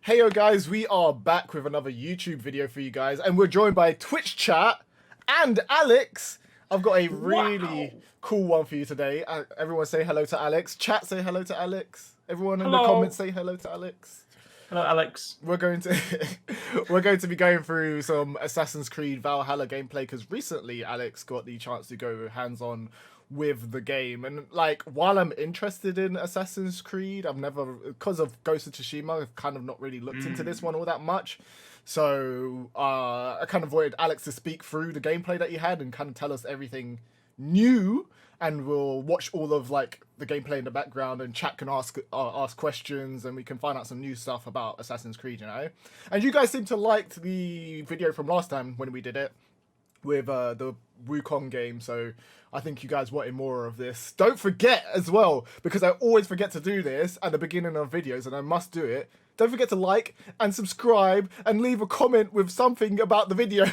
Hey yo guys, we are back with another YouTube video for you guys, and we're joined by Twitch chat and Alex. I've got a really cool one for you today. Everyone say hello to Alex. Chat, say hello to Alex. Everyone in the comments say hello to Alex. Hello, Alex. We're going to be going through some Assassin's Creed Valhalla gameplay because recently Alex got the chance to go hands-on with the game, and like while I'm interested in Assassin's Creed, I've never, because of Ghost of Tsushima, I've kind of not really looked into this one all that much. So I kind of wanted Alex to speak through the gameplay that he had and kind of tell us everything new, and we'll watch all of like the gameplay in the background, and chat can ask questions, and we can find out some new stuff about Assassin's Creed, you know. And you guys seem to like the video from last time when we did it with the Wukong game, so I think you guys wanted more of this. Don't forget as well, because I always forget to do this at the beginning of videos, and I must do it. Don't forget to like and subscribe and leave a comment with something about the video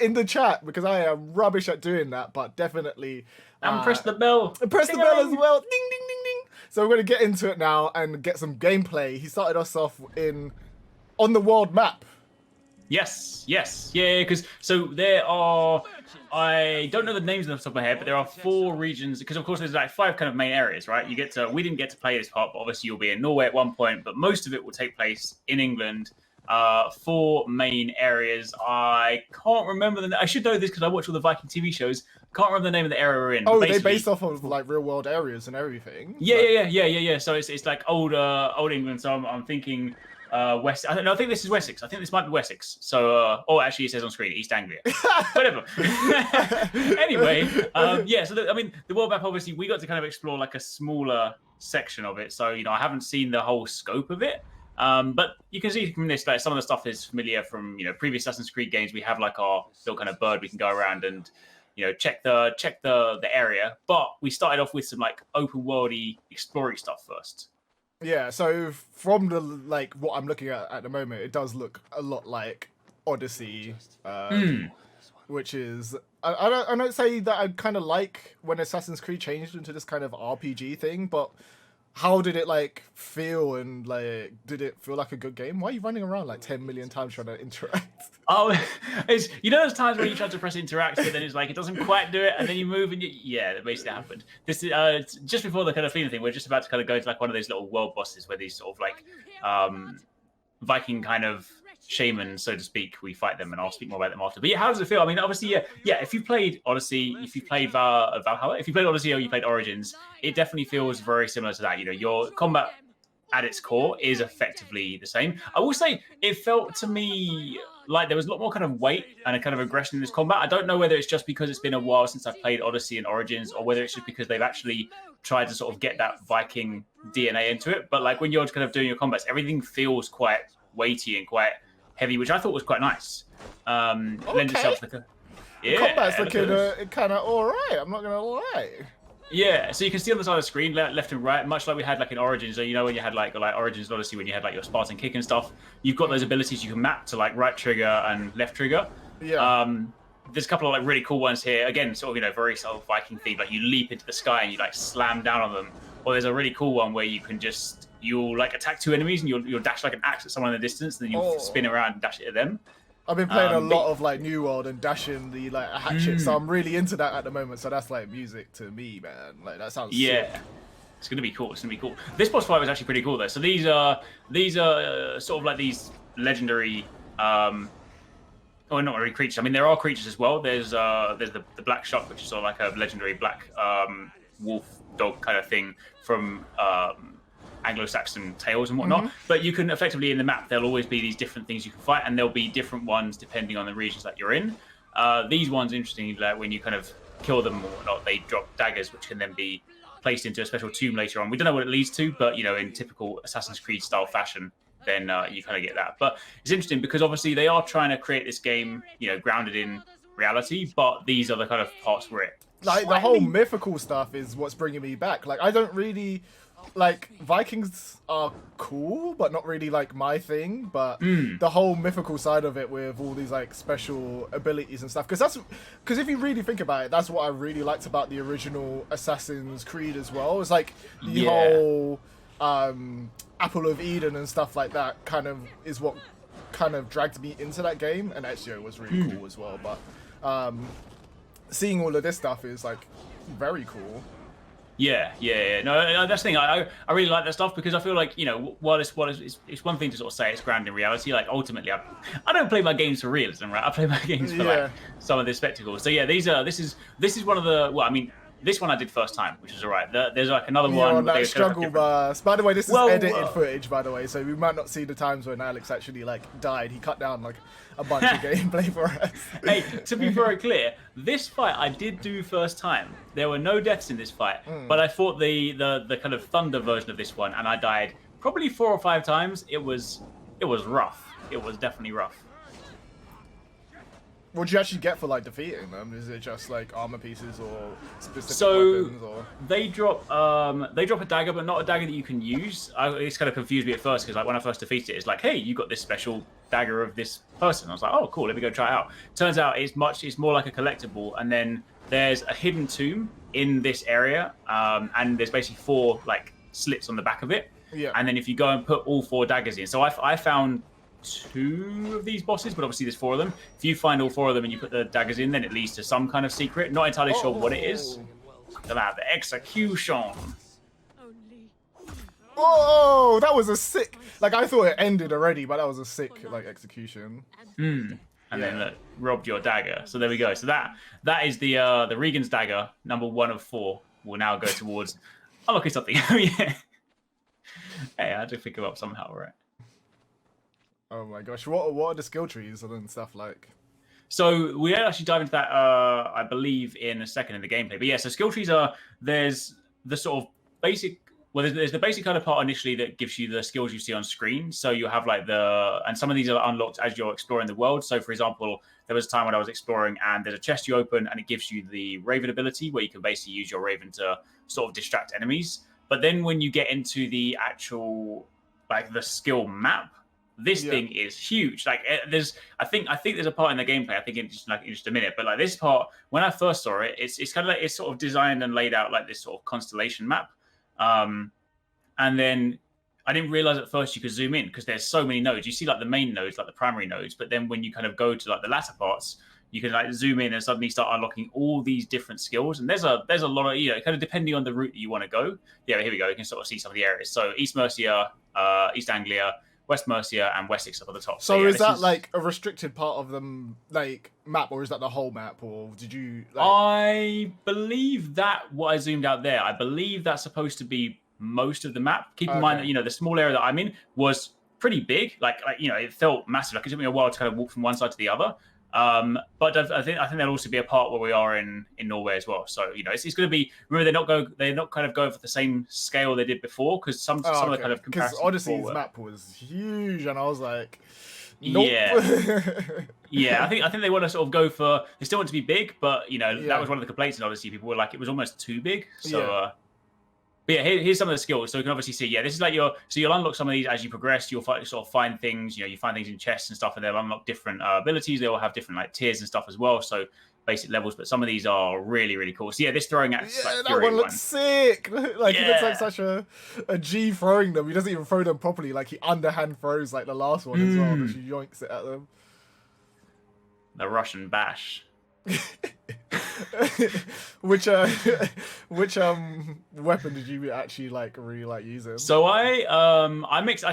in the chat, because I am rubbish at doing that, but definitely... And press the bell. Press the bell as well. Ding, ding, ding, ding. So we're going to get into it now and get some gameplay. He started us off on the world map. Yes, yeah, because so there are, I don't know the names off the top of my head, but there are 4 regions, because of course there's like 5 kind of main areas, right? We didn't get to play this part, but obviously you'll be in Norway at one point, but most of it will take place in England. 4 main areas. I can't remember I should know this because I watch all the Viking TV shows. Can't remember the name of the area we're in. Oh, they're based off of like real world areas and everything. Yeah. So it's like old England. So I'm thinking West. I don't know. I think this is Wessex. I think this might be Wessex. So, actually, it says on screen East Anglia. Whatever. Anyway, yeah. So the world map. Obviously, we got to kind of explore like a smaller section of it. So I haven't seen the whole scope of it. But you can see from this, like some of the stuff is familiar from previous Assassin's Creed games. We have like our little kind of bird we can go around and check the area. But we started off with some like open worldy exploring stuff first. Yeah, so from the like what I'm looking at the moment, it does look a lot like Odyssey, which is I don't say that I kind of like when Assassin's Creed changed into this kind of RPG thing, but how did it like feel, and like did it feel like a good game? Why are you running around like 10 million times trying to interact? Oh, it's those times where you try to press interact, but then it's like it doesn't quite do it, and then you move, and that basically happened. This is just before the kind of feeling thing. We're just about to kind of go to like one of those little world bosses where these sort of like Viking kind of shaman, so to speak. We fight them, and I'll speak more about them after. But yeah, how does it feel? I mean, obviously, yeah. If you played Odyssey, if you played Valhalla, if you played Odyssey or you played Origins, it definitely feels very similar to that. Your combat at its core is effectively the same. I will say it felt to me like there was a lot more kind of weight and a kind of aggression in this combat. I don't know whether it's just because it's been a while since I've played Odyssey and Origins, or whether it's just because they've actually tried to sort of get that Viking DNA into it. But like when you're kind of doing your combats, everything feels quite weighty and quite heavy, which I thought was quite nice. Lends itself like combat's looking kind of all right. I'm not gonna lie. Yeah, so you can see on the side of the screen, left and right, much like we had like in Origins. So when you had like Origins and Odyssey, when you had like your Spartan kick and stuff, you've got those abilities you can map to like right trigger and left trigger. Yeah. There's a couple of like really cool ones here. Again, sort of very sort of Viking themed. Like you leap into the sky and you like slam down on them. Or there's a really cool one where you can you'll like attack 2 enemies and you'll dash like an axe at someone in the distance, and then you'll spin around and dash it at them. I've been playing a lot of like New World and dashing the like hatchet, so I'm really into that at the moment. So that's like music to me, man. Like that sounds sick. It's gonna be cool. This boss fight was actually pretty cool though. So these are sort of like these legendary, not really creatures. I mean, there are creatures as well. There's the black shark, which is sort of like a legendary black wolf dog kind of thing from Anglo-Saxon tales and whatnot, but you can effectively in the map there'll always be these different things you can fight, and there'll be different ones depending on the regions that you're in. These ones, interestingly, like when you kind of kill them or whatnot, they drop daggers which can then be placed into a special tomb later on. We don't know what it leads to, but in typical Assassin's Creed style fashion, then you kind of get that. But it's interesting because obviously they are trying to create this game grounded in reality, but these are the kind of parts where it like the whole mythical stuff is what's bringing me back. Like I don't really like Vikings are cool, but not really like my thing. But the whole mythical side of it with all these like special abilities and stuff, because if you really think about it, that's what I really liked about the original Assassin's Creed as well. It's like the whole Apple of Eden and stuff like that kind of is what kind of dragged me into that game, and Ezio was really cool as well. But seeing all of this stuff is like very cool. Yeah. No, that's the thing. I really like that stuff because I feel like, while it's one thing to sort of say it's grounded in reality. Like ultimately, I don't play my games for realism, right? I play my games for like some of the spectacles. So yeah, this is one of the. Well, I mean, this one I did first time, which is alright. There's like another one. On that struggle bus. By the way, this is edited footage, by the way, so we might not see the times when Alex actually like died. He cut down like a bunch of gameplay for us. Hey, to be very clear, this fight I did do first time. There were no deaths in this fight, but I fought the kind of thunder version of this one, and I died probably 4 or 5 times. It was rough. It was definitely rough. What do you actually get for like defeating them? Is it just like armor pieces or specific weapons? Or they drop a dagger, but not a dagger that you can use. It's kind of confused me at first because like when I first defeated it, it's like, hey, you got this special dagger of this person. I was like, oh, cool, let me go try it out. Turns out it's more like a collectible, and then there's a hidden tomb in this area, and there's basically 4 like slits on the back of it. Yeah. And then if you go and put all 4 daggers in, so I found 2 of these bosses, but obviously there's 4 of them. If you find all 4 of them and you put the daggers in, then it leads to some kind of secret. Not entirely sure what it is. About the execution. Oh, that was a sick. Like I thought it ended already, but that was a sick like execution. And then look, robbed your dagger. So there we go. So that is the Regan's dagger, number 1 of 4. Will now go towards unlocking something. Yeah. Hey, I had to pick him up somehow, right? Oh my gosh, what are the skill trees and stuff like? So we actually dive into that, I believe, in a second in the gameplay. But yeah, so skill trees there's the sort of basic. Well, there's the basic kind of part initially that gives you the skills you see on screen. So you have like and some of these are unlocked as you're exploring the world. So for example, there was a time when I was exploring and there's a chest you open and it gives you the Raven ability where you can basically use your Raven to sort of distract enemies. But then when you get into the actual, like the skill map, this thing is huge. Like I think there's a part in the gameplay. I think in just a minute. But like this part, when I first saw it, it's kind of like it's sort of designed and laid out like this sort of constellation map. And then I didn't realize at first you could zoom in because there's so many nodes. You see like the main nodes, like the primary nodes, but then when you kind of go to like the latter parts, you can like zoom in and suddenly start unlocking all these different skills. And there's a lot of kind of depending on the route that you want to go. Yeah, here we go. You can sort of see some of the areas. So East Mercia, East Anglia, West Mercia, and Wessex up at the top. So yeah, is that like a restricted part of the like map, or is that the whole map, or did you? Like... I believe that what I zoomed out there. I believe that's supposed to be most of the map. Keep in mind that the small area that I'm in was pretty big. Like it felt massive. Like it took me a while to kind of walk from one side to the other. But I think there'll also be a part where we are in Norway as well. So it's going to be. Remember, they're not kind of going for the same scale they did before because some of the kind of comparisons. Because Odyssey's map was huge, and I was like, nope. Yeah. I think they want to sort of go for. They still want to be big, but that was one of the complaints in Odyssey. People were like, it was almost too big. So. But yeah, here's some of the skills. So you can obviously see, this is like you'll unlock some of these as you progress. You'll sort of find things, you find things in chests and stuff, and they'll unlock different abilities. They all have different like tiers and stuff as well. So basic levels, but some of these are really, really cool. So yeah, this throwing axe, that one looks sick. Like he looks like such a G throwing them. He doesn't even throw them properly. Like he underhand throws like the last one as well. She yoinks it at them. The Russian bash. which weapon did you actually really like using? So I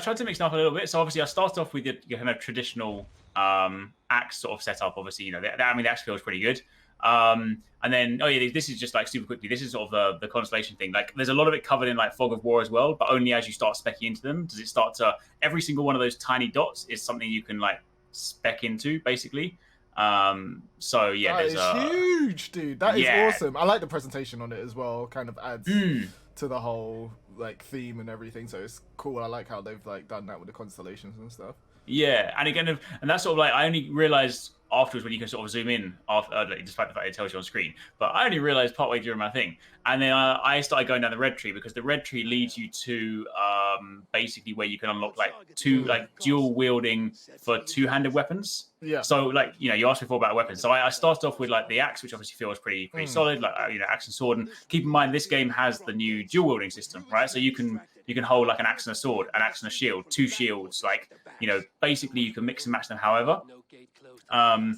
tried to mix it up a little bit. So obviously I started off with your kind of traditional axe sort of setup. Obviously, the axe feels pretty good. And then this is just like super quickly. This is sort of the constellation thing. Like there's a lot of it covered in like fog of war as well, but only as you start specking into them does it start to. Every single one of those tiny dots is something you can like spec into basically. So yeah, that is huge, dude. That is awesome. I like the presentation on it as well. Kind of adds to the whole like theme and everything. So it's cool. I like how they've like done that with the constellations and stuff. Yeah, and again, and that's sort of like I only realized afterwards when you can sort of zoom in after, despite the fact it tells you on screen. But I only realized partway during my thing, and then I started going down the red tree because the red tree leads you to basically where you can unlock like dual wielding for two-handed weapons. Yeah. So like you asked before about weapons. So I started off with like the axe, which obviously feels pretty solid, like axe and sword. And keep in mind this game has the new dual wielding system, right? So you can You can hold like an axe and a sword, an axe and a shield, two shields. Like, you know, basically you can mix and match them however. And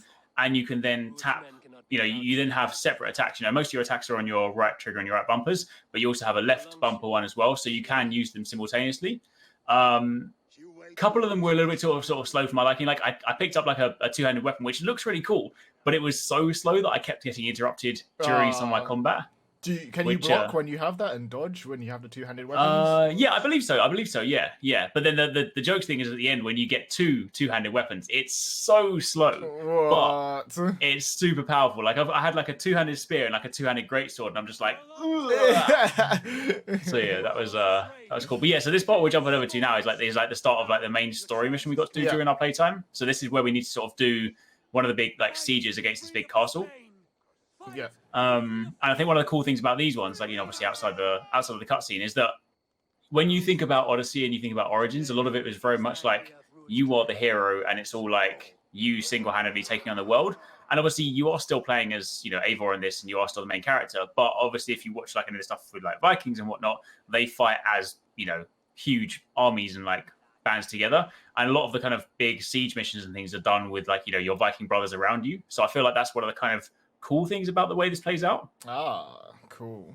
you can then tap. You know, you then have separate attacks. You know, most of your attacks are on your right trigger and your right bumpers, but you also have a left bumper one as well, so you can use them simultaneously. Couple of them were a little bit sort of slow for my liking. Like I picked up like a two-handed weapon, which looks really cool, but it was so slow that I kept getting interrupted during some of my combat. Can you block when you have that and dodge when you have the two-handed weapons? Yeah, I believe so. Yeah. But then the jokes thing is at the end when you get two-handed weapons, it's so slow, but it's super powerful. Like I had like a two-handed spear and like a two-handed greatsword, and I'm just like, so yeah, that was cool. But yeah, so this part we're jumping over to now is like the start of like the main story mission we got to do during our playtime. So this is where we need to sort of do one of the big like sieges against this big castle. Yeah. And I think one of the cool things about these ones, like, you know, obviously outside of the cutscene, is that when you think about Odyssey and you think about Origins, a lot of it was very much like you are the hero and it's all like you single-handedly taking on the world. And obviously you are still playing as, you know, Eivor in this and you are still the main character. But obviously if you watch like any of the stuff with like Vikings and whatnot, they fight as, you know, huge armies and like bands together. And a lot of the kind of big siege missions and things are done with like, you know, your Viking brothers around you. So I feel like that's one of the kind of cool things about the way this plays out. Cool.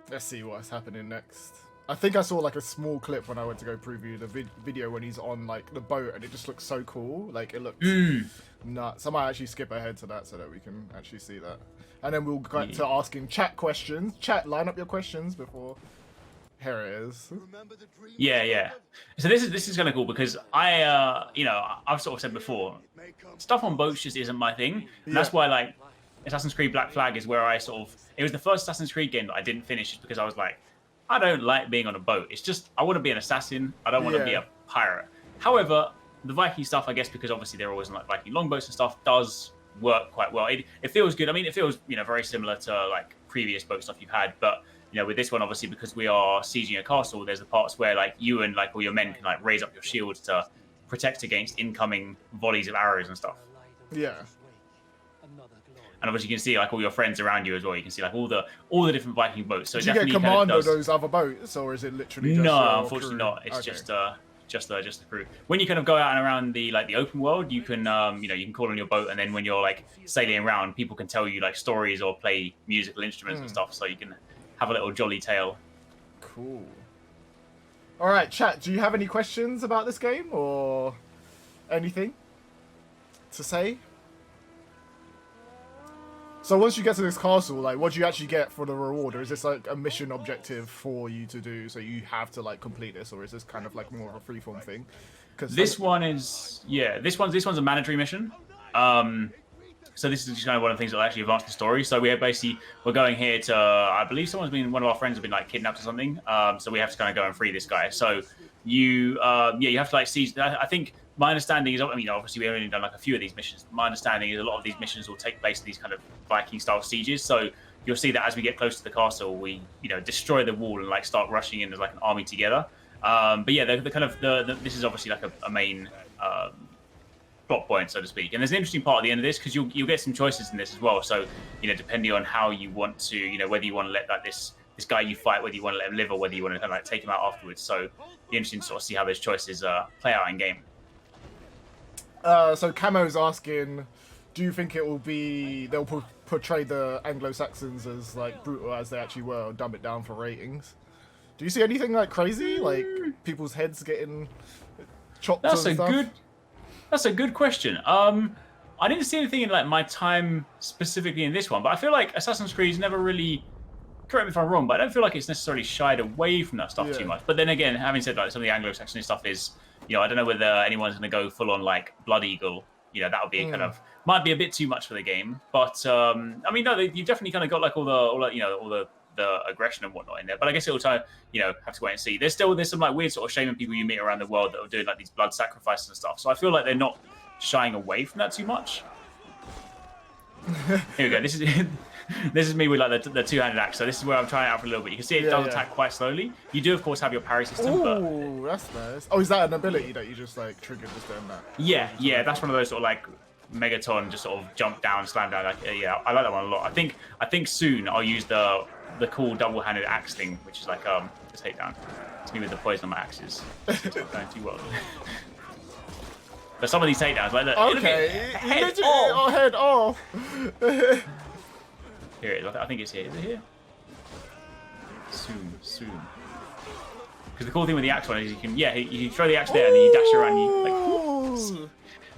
Let's see what's happening next. I think I saw like a small clip when I went to go preview the video when he's on like the boat, and it just looks so cool. Like it looks nuts. I might actually skip ahead to that so that we can actually see that, and then we'll go to asking chat questions. Chat, line up your questions before. Here it is. Yeah. So this is kind of cool because you know, I've sort of said before, stuff on boats just isn't my thing. And that's why like Assassin's Creed Black Flag is where it was the first Assassin's Creed game that I didn't finish just because I was like, I don't like being on a boat. It's just, I want to be an assassin. I don't want to be a pirate. However, the Viking stuff, I guess, because obviously they're always on like Viking longboats and stuff, does work quite well. It feels good. I mean, it feels, you know, very similar to like previous boat stuff you've had, but you know, with this one, obviously, because we are sieging a castle, there's the parts where like you and like all your men can like raise up your shields to protect against incoming volleys of arrows and stuff. Yeah. And obviously, you can see like all your friends around you as well. You can see like all the different Viking boats. So do you get command of those other boats, or is it literally just no? Unfortunately, not. It's just the crew. When you kind of go out and around the open world, you can you know, you can call on your boat, and then when you're like sailing around, people can tell you like stories or play musical instruments and stuff, so you can have a little jolly tale. Cool. All right, chat. Do you have any questions about this game or anything to say? So once you get to this castle, like, what do you actually get for the reward? Or is this like a mission objective for you to do, so you have to like complete this, or is this kind of like more of a freeform thing? Because this one's a mandatory mission. So this is just kind of one of the things that will actually advance the story. So we're going here to, I believe one of our friends has been like kidnapped or something. So we have to kind of go and free this guy. So you have to like seize. I think my understanding is, I mean, obviously we've only done like a few of these missions. My understanding is a lot of these missions will take place in these kind of Viking style sieges. So you'll see that as we get close to the castle, we, you know, destroy the wall and like start rushing in as like an army together. But yeah, the kind of this is obviously like a main plot point, so to speak. And there's an interesting part at the end of this because you'll get some choices in this as well. So, you know, depending on how you want to, you know, whether you want to let like this guy you fight, whether you want to let him live or whether you want to kind of like take him out afterwards. So it'll be interesting to sort of see how those choices play out in game. So Camo's asking, do you think they'll portray the Anglo-Saxons as like brutal as they actually were, or dumb it down for ratings? Do you see anything like crazy, like people's heads getting chopped? That's a good question. I didn't see anything in like my time specifically in this one, but I feel like Assassin's Creed's never really, correct me if I'm wrong, but I don't feel like it's necessarily shied away from that stuff too much. But then again, having said like some of the Anglo-Saxon stuff is, you know, I don't know whether anyone's going to go full on like Blood Eagle. You know, that would be a kind of, might be a bit too much for the game. But I mean, no, you've definitely kind of got like all the aggression and whatnot in there. But I guess it'll have to wait and see. There's some like weird sort of shaman people you meet around the world that are doing like these blood sacrifices and stuff. So I feel like they're not shying away from that too much. Here we go. This is me with like the two-handed axe. So this is where I'm trying it out for a little bit. You can see it does attack quite slowly. You do of course have your parry system. Ooh, that's nice. Oh, is that an ability that you just like triggered just doing that? Yeah. That's one of those sort of like Megaton just sort of jump down, slam down. Like, yeah, I like that one a lot. I think soon I'll use the the cool double-handed axe thing, which is like a takedown. It's me with the poison on my axes. It's not going too well. But some of these takedowns, like okay, head off. Here it is. I think it's here. Is it here? Soon. Because the cool thing with the axe one is you can throw the axe there and then you dash around. And you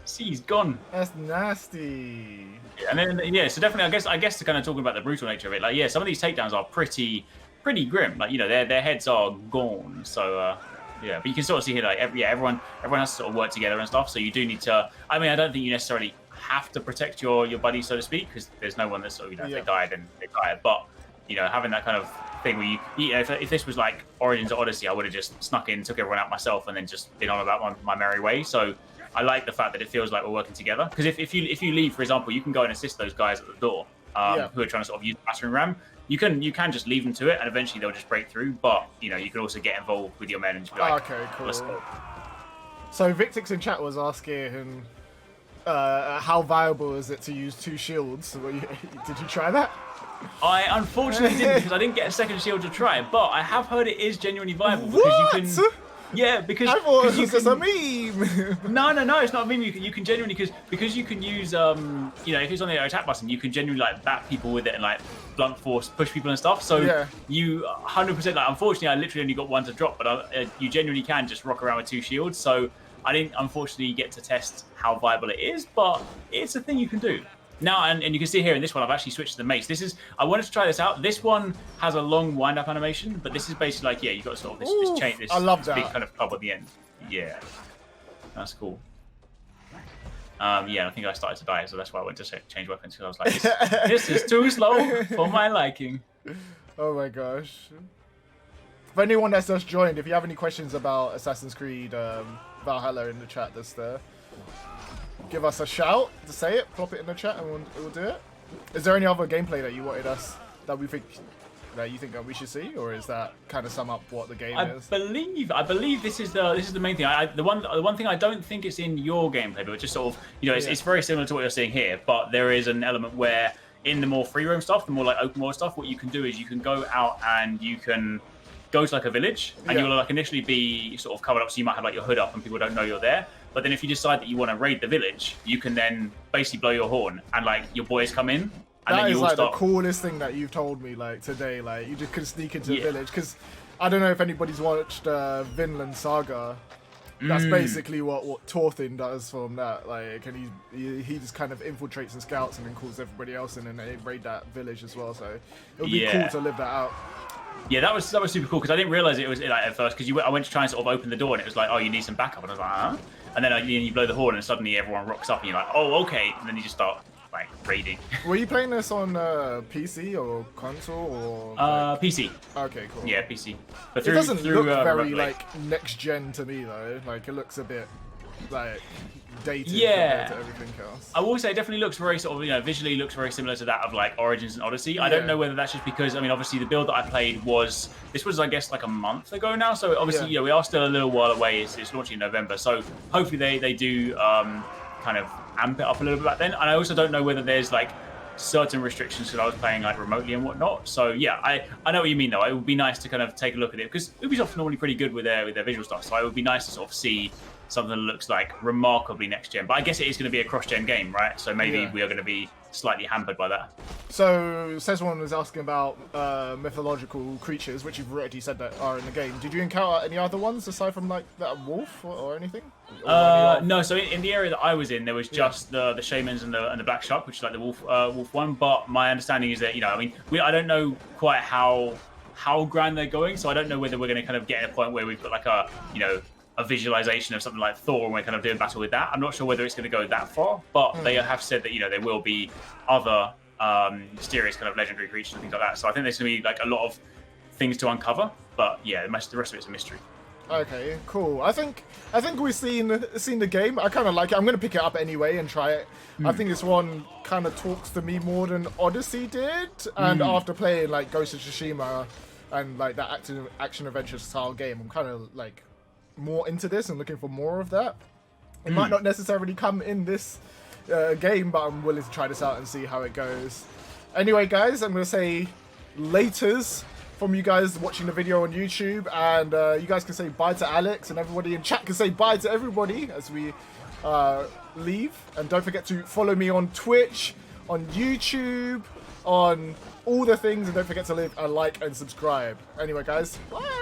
see, he's gone. That's nasty. And then so definitely, I guess to kind of talking about the brutal nature of it, like some of these takedowns are pretty grim. Like their heads are gone. So but you can sort of see here like everyone has to sort of work together and stuff. So you do need to. I mean, I don't think you necessarily have to protect your buddy, so to speak, because there's no one that's sort of if they die, then they die. But having that kind of thing where if this was like Origins or Odyssey, I would have just snuck in, took everyone out myself, and then just been on about my merry way. So I like the fact that it feels like we're working together. Because if you leave, for example, you can go and assist those guys at the door who are trying to sort of use the battering ram. You can just leave them to it, and eventually they'll just break through. But you can also get involved with your men and just be like, okay, cool. Let's go. So Victix in chat was asking, how viable is it to use 2 shields? Did you try that? I unfortunately didn't, because I didn't get a second shield to try it, but I have heard it is genuinely viable. Because you can. Yeah, because I thought it was just a meme. No, it's not a meme. You can genuinely because you can use if it's on the attack button, you can genuinely like bat people with it and like blunt force push people and stuff. So you 100% like. Unfortunately, I literally only got 1 to drop, but you genuinely can just rock around with 2 shields. So I didn't unfortunately get to test how viable it is, but it's a thing you can do. Now, and you can see here in this one, I've actually switched to the mace. I wanted to try this out. This one has a long wind-up animation, but this is basically like, you've got sort of this chain, this I love that. big kind of club at the end. Yeah, that's cool. I think I started to die, so that's why I went to change weapons, because I was like, this is too slow for my liking. Oh my gosh. For anyone that's just joined, if you have any questions about Assassin's Creed Valhalla in the chat, just give us a shout to say it, plop it in the chat, and we'll do it. Is there any other gameplay that you wanted us that you think that we should see, or is that kind of sum up what the game is? I believe this is the main thing. The one thing I don't think it's in your gameplay, but just sort of it's very similar to what you're seeing here. But there is an element where in the more free roam stuff, the more like open world stuff, what you can do is you can go out and you can go to like a village, and you'll like initially be sort of covered up, so you might have like your hood up and people don't know you're there. But then if you decide that you want to raid the village, you can then basically blow your horn and like your boys come in. And that then is like the coolest thing that you've told me like today. Like you just can sneak into the village, because I don't know if anybody's watched Vinland Saga. That's basically what Thorfinn does from that. Like, and he just kind of infiltrates and scouts and then calls everybody else in, and they raid that village as well. So it would be cool to live that out. Yeah, that was super cool, because I didn't realize it was like at first, because I went to try and sort of open the door and it was like, oh, you need some backup, and I was like, huh? And then you blow the horn and suddenly everyone rocks up and you're like, oh, okay, and then you just start like raiding. Were you playing this on PC or console or? PC. Okay, cool. Yeah, PC. But it doesn't look very like next gen to me though. Like it looks a bit like dated compared to everything else. I will say it definitely looks very sort of visually looks very similar to that of like Origins and Odyssey. I don't know whether that's just because obviously the build that I played was I guess like a month ago now, so obviously we are still a little while away. It's launching in November, so hopefully they do kind of amp it up a little bit back then. And I also don't know whether there's like certain restrictions because I was playing like remotely and whatnot. So yeah, I know what you mean though. It would be nice to kind of take a look at it, because Ubisoft's normally pretty good with their visual stuff, so it would be nice to sort of see something that looks like remarkably next gen. But I guess it is going to be a cross-gen game, right? So maybe we are going to be slightly hampered by that. So Sezwan was asking about mythological creatures, which you've already said that are in the game. Did you encounter any other ones aside from like that wolf or anything? No. So in the area that I was in, there was just the shamans and the black shark, which is like the wolf one. But my understanding is that I don't know quite how grand they're going, so I don't know whether we're going to kind of get at a point where we've got like a visualization of something like Thor and we're kind of doing battle with that. I'm not sure whether it's going to go that far, but they have said that there will be other mysterious kind of legendary creatures and things like that. So I think there's going to be like a lot of things to uncover, but yeah, the rest of it's a mystery. Okay, cool. I think we've seen the game. I kind of like it. I'm going to pick it up anyway and try it. I think this one kind of talks to me more than Odyssey did, and after playing like Ghost of Tsushima and like that action adventure style game, I'm kind of like more into this and looking for more of that. It might not necessarily come in this game, but I'm willing to try this out and see how it goes. Anyway, guys, I'm going to say laters from you guys watching the video on YouTube, and you guys can say bye to Alex, and everybody in chat can say bye to everybody as we leave. And don't forget to follow me on Twitch, on YouTube, on all the things, and don't forget to leave a like and subscribe. Anyway, guys, bye.